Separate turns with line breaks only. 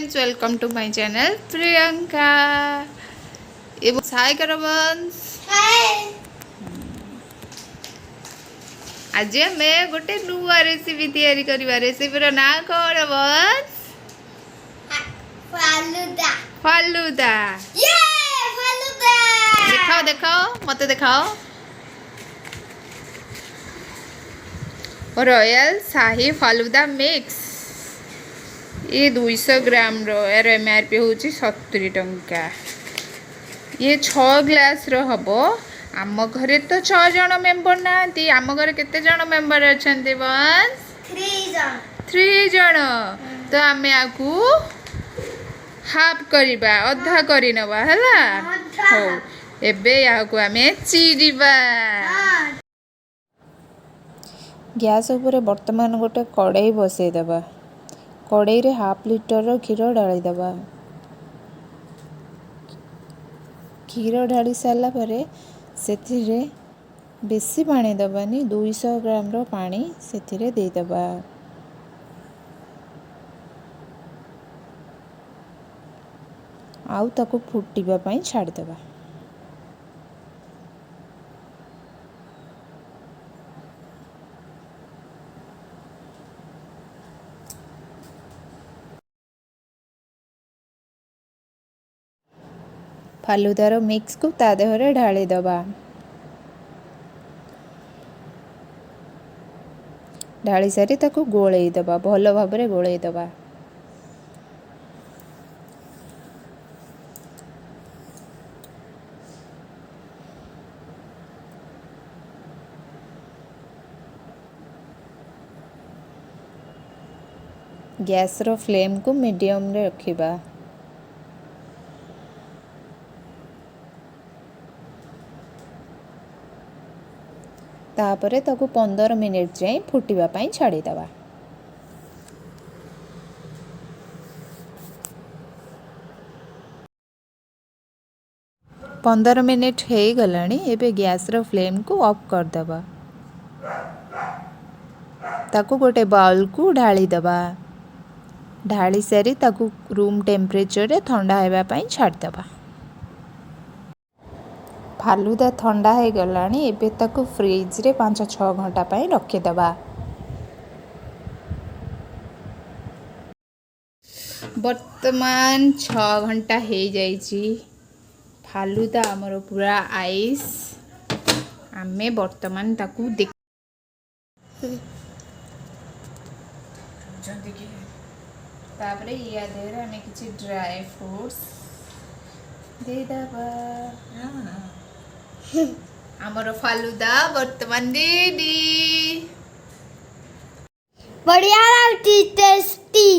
Friends, welcome to my channel Priyanka. Hi करो वंश। आज आम गोटे नुआ रेसिपी तैयारी करवा। रेसिपीर ना कौन वंश?
फालूदा।
फालूदा। दिखाओ दिखाओ मत दिखाओ। रॉयल शाही फालूदा मिक्स। ये 200 ग्राम यार एमआरपी हूँ 70 टंका। ये 6 ग्लास हम। आम घरे तो 6 जन मेंबर ना। आम घर केते जन मेंबर अच्छा वंश? 3 जन। तो आम आपको हाफ करवा अधा कर नवा है। हो एबे याकू आम चिरिबा। गैस उपर बर्तमान गोटे कड़ाई बसईदबा। कड़ाई रे हाफ लिटर क्षीर ढालीदबा। क्षीर ढाली सारा पर से बेसी पानी दबानी। 200 ग्राम रो पानी से देदबा। आउ ताको फुटिबा पई छाड़दबा। फालूदार मिक्स को ता देहरे ढाली दबा। ढाली सारी ताको गोलई दबा। भल भाबरे गोलई दबा। गैस रो फ्लेम को मीडियम रे रखिबा। तापरे ताको 15 मिनिट जाए फुटिबा पई छाड़ी दबा। 15 मिनिट हो गलानी। एबे गैस रो फ्लेम को ऑफ कर दबा। ताको गोटे बाउल को ढाली दबा। ढाली सारी ताको रूम टेम्परेचर रे ठंडा हेबा पई छाड़ दबा। फालूदा ठंडा हो गलानी। एबे ताको फ्रिज रे 5-6 घंटा पई रखि दबा। वर्तमान 6 घंटा हो जाइछि। फालूदा हमर पूरा आइस। आमे वर्तमान ताकू देख तापरे या देर हमें किसी ड्राई फ्रूट्स दे दबा। हमर फालूदा वर्तमान रेडी।
बढ़िया लाଗୁଛି टेस्टी।